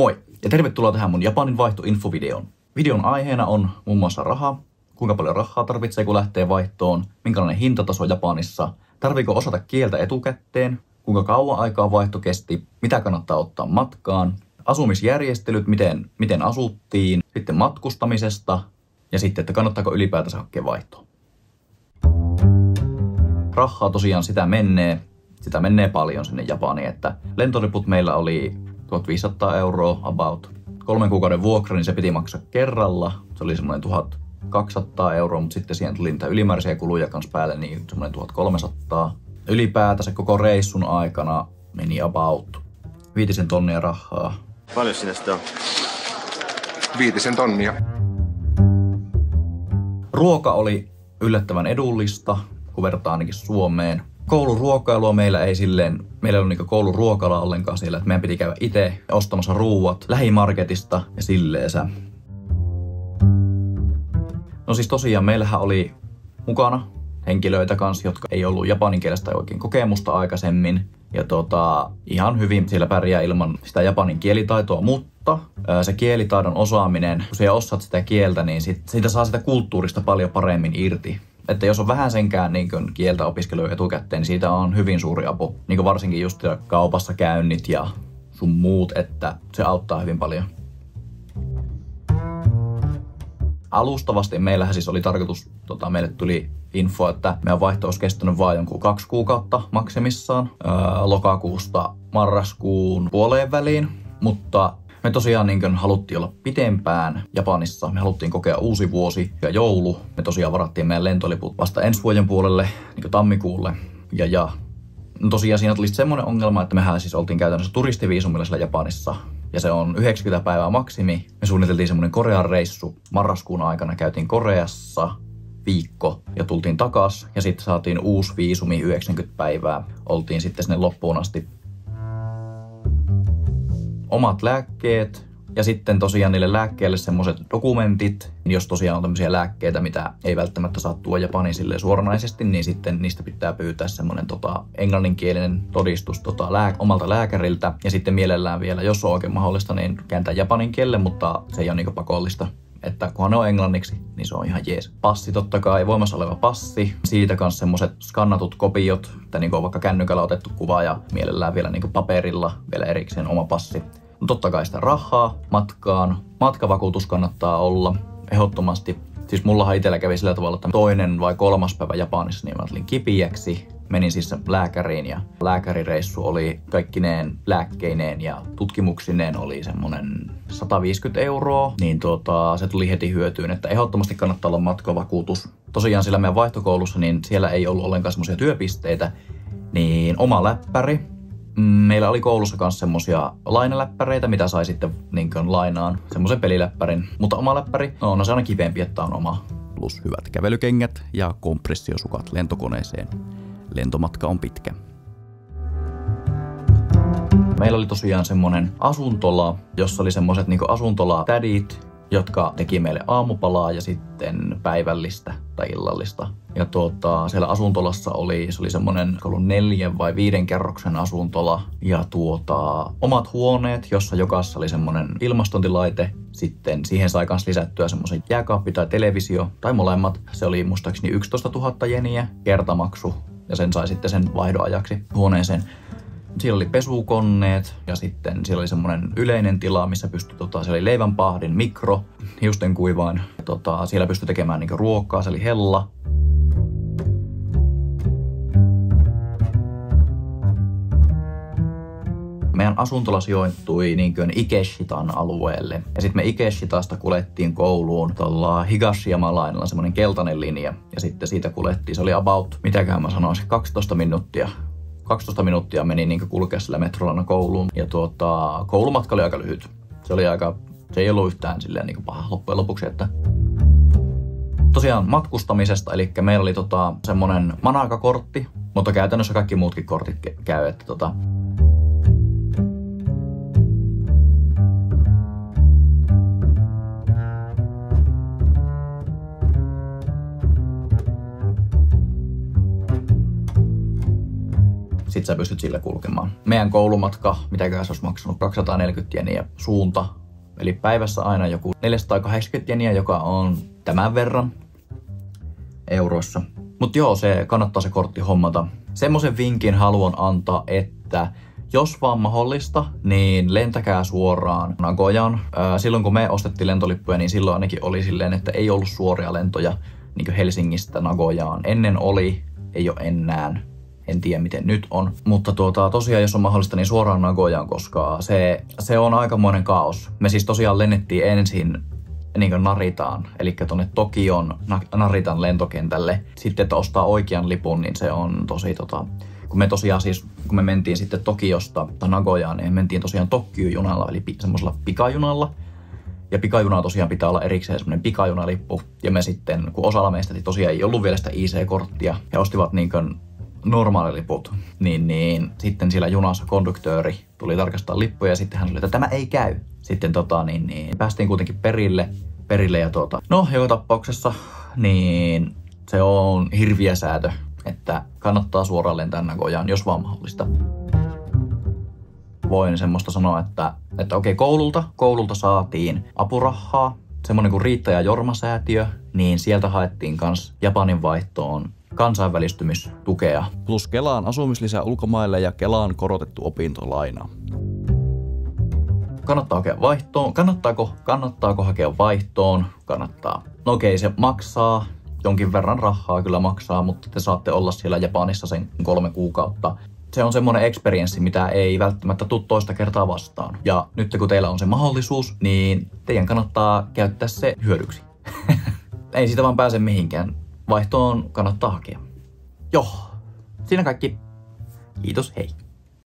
Moi ja tervetuloa tähän mun Japanin vaihtoinfovideoon. Videon aiheena on muun muassa raha, kuinka paljon rahaa tarvitsee kun lähtee vaihtoon, minkälainen hintataso Japanissa, tarviiko osata kieltä etukäteen, kuinka kauan aikaa vaihto kesti, mitä kannattaa ottaa matkaan, asumisjärjestelyt, miten asuttiin, sitten matkustamisesta ja sitten, että kannattaako ylipäätänsä hakea vaihtoa. Rahaa tosiaan sitä menee paljon sinne Japaniin, että lentoliput meillä oli 1500 € about. 3 kuukauden vuokra, niin se piti maksaa kerralla. Se oli semmoinen 1200 €, mutta sitten siihen tuli niitä ylimääräisiä kuluja kanssa päälle, niin semmoinen 1300. Ylipäätänsä koko reissun aikana meni about 5 tonnia rahaa. Paljon sinä sitä on? 5 tonnia. Ruoka oli yllättävän edullista, kun vertaa ainakin Suomeen. Kouluruokailua meillä ei ole niinku kouluruokala ollenkaan siellä, että meidän piti käydä itse ostamassa ruuat lähimarketista ja silleensä. No siis tosiaan meillähän oli mukana henkilöitä kanssa, jotka ei ollut japanin kielestä oikein kokemusta aikaisemmin. Ja ihan hyvin siellä pärjää ilman sitä japanin kielitaitoa, mutta se kielitaidon osaaminen, kun sä osaat sitä kieltä, niin siitä saa sitä kulttuurista paljon paremmin irti. Että jos on vähän senkään niin kieltä opiskelua etukäteen, niin siitä on hyvin suuri apu. Niin varsinkin just kaupassa käynnit ja sun muut, että se auttaa hyvin paljon. Alustavasti meillähän siis oli tarkoitus, meille tuli info, että meidän vaihto olisi kestänyt vain jonkun 2 kuukautta maksimissaan. Lokakuusta marraskuun puoleen väliin, mutta me tosiaan haluttiin olla pitempään Japanissa. Me haluttiin kokea uusi vuosi ja joulu. Me tosiaan varattiin meidän lentoliput vasta ensi vuoden puolelle, tammikuulle. No tosiaan siinä tuli semmoinen ongelma, että mehän siis oltiin käytännössä turistiviisumilla siellä Japanissa. Ja se on 90 päivää maksimi. Me suunniteltiin semmoinen Korean reissu. Marraskuun aikana käytiin Koreassa viikko ja tultiin takas. Ja sitten saatiin uusi viisumi 90 päivää. Oltiin sitten sinne loppuun asti. Omat lääkkeet ja sitten tosiaan niille lääkkeille semmoiset dokumentit. Jos tosiaan on tämmöisiä lääkkeitä, mitä ei välttämättä saa tuoda Japaniin silleen suoranaisesti, niin sitten niistä pitää pyytää semmoinen englanninkielinen todistus omalta lääkäriltä. Ja sitten mielellään vielä, jos on oikein mahdollista, niin kääntää japanin kielelle, mutta se ei ole pakollista. Että kunhan ne on englanniksi, niin se on ihan jees. Passi totta kai, voimassa oleva passi. Siitä kanssa semmoset skannatut kopiot, että on vaikka kännykällä otettu kuva ja mielellään vielä paperilla vielä erikseen oma passi. No totta kai sitä rahaa matkaan. Matkavakuutus kannattaa olla ehdottomasti. Siis mullahan itsellä kävi sillä tavalla, että 2. vai 3. päivä Japanissa, niin mä tulin kipiäksi. Menin siis lääkäriin ja lääkärireissu oli kaikkineen lääkkeineen ja tutkimuksineen oli semmonen 150 €. Niin se tuli heti hyötyyn, että ehdottomasti kannattaa olla matkavakuutus. Tosiaan sillä meidän vaihtokoulussa, niin siellä ei ollut ollenkaan semmosia työpisteitä, niin oma läppäri. Meillä oli koulussa myös semmosia lainaläppäreitä, mitä sai sitten lainaan, semmoisen peliläppärin. Mutta oma läppäri, no se on kivempi, että on oma. Plus hyvät kävelykengät ja kompressiosukat lentokoneeseen. Lentomatka on pitkä. Meillä oli tosiaan semmonen asuntola, jossa oli semmoset asuntolatädit, jotka teki meille aamupalaa ja sitten päivällistä tai illallista. Ja siellä asuntolassa se oli semmonen 4 vai 5 kerroksen asuntola ja omat huoneet, jossa jokaisessa oli semmonen ilmastointilaite. Sitten siihen sai kans lisättyä semmoisen jääkaappi tai televisio tai molemmat. Se oli muistaakseni 11 000 jeniä kertamaksu ja sen sai sitten sen vaihdon ajaksi huoneeseen. Siellä oli pesukoneet ja sitten siellä oli semmoinen yleinen tila, missä pystyi, siellä oli leivänpahdin, mikro, hiusten kuivain. Siellä pystyi tekemään ruokaa, se oli hella. Meidän asuntola sijoittui Ikeshitan alueelle. Ja sitten me Ikeshitasta kuljettiin kouluun Higashiyama-lainalla semmoinen keltainen linja. Ja sitten siitä kuljettiin, se oli about, mitäköhän mä sanoisin, 12 minuuttia. 12 minuuttia meni kulkea sillä metrolana kouluun. Ja koulumatka oli aika lyhyt. Se ei ollut yhtään silleen paha loppujen lopuksi, että tosiaan matkustamisesta, eli meillä oli semmonen Manaka-kortti, mutta käytännössä kaikki muutkin kortit käy, että sit sä pystyt sillä kulkemaan. Meidän koulumatka, mitäkään se olisi maksanut, 240 jeniä suunta. Eli päivässä aina joku 480 jeniä, joka on tämän verran euroissa. Mutta joo, se kannattaa se kortti hommata. Semmoisen vinkin haluan antaa, että jos vaan mahdollista, niin lentäkää suoraan Nagojaan. Silloin kun me ostettiin lentolippuja, niin silloin ainakin oli silleen, että ei ollut suoria lentoja niin Helsingistä Nagojaan. Ennen oli, ei ole enää. En tiedä miten nyt on. Mutta tosiaan jos on mahdollista, niin suoraan Nagojaan, koska se on aikamoinen kaos. Me siis tosiaan lennettiin ensin niin Naritaan, eli tuonne Tokion Naritan lentokentälle. Sitten, että ostaa oikean lipun, niin se on tosi kun me mentiin sitten Tokiosta Nagojaan, niin mentiin tosiaan Tokyo-junalla, eli semmoisella pikajunalla. Ja pikajunaa tosiaan pitää olla erikseen semmoinen pikajunalippu. Ja me sitten, kun osalla meistä tosiaan ei ollut vielä sitä IC-korttia, ja ostivat niin kuin normaaliliput, niin sitten siellä junassa konduktööri tuli tarkastaa lippuja, ja sitten hän sanoi, että tämä ei käy. Sitten päästiin kuitenkin perille ja no, joka tapauksessa, niin se on hirviä säätö, että kannattaa suoraan lentää Nagojaan, jos vaan mahdollista. Voin semmoista sanoa, että okei, koululta saatiin apurahaa, semmoinen kuin Riitta ja Jorma-säätiö, niin sieltä haettiin kans Japanin vaihtoon kansainvälistymistukea. Plus Kelaan asumislisä ulkomaille ja Kelaan korotettu opintolaina. Kannattaa hakea vaihtoon. Kannattaako hakea vaihtoon? Kannattaa. No okei, se maksaa. Jonkin verran rahaa kyllä maksaa, mutta te saatte olla siellä Japanissa sen 3 kuukautta. Se on semmoinen experience, mitä ei välttämättä tule toista kertaa vastaan. Ja nyt kun teillä on se mahdollisuus, niin teidän kannattaa käyttää se hyödyksi. Ei siitä vaan pääse mihinkään. Vaihtoon kannattaa hakea. Joo, siinä kaikki. Kiitos, hei.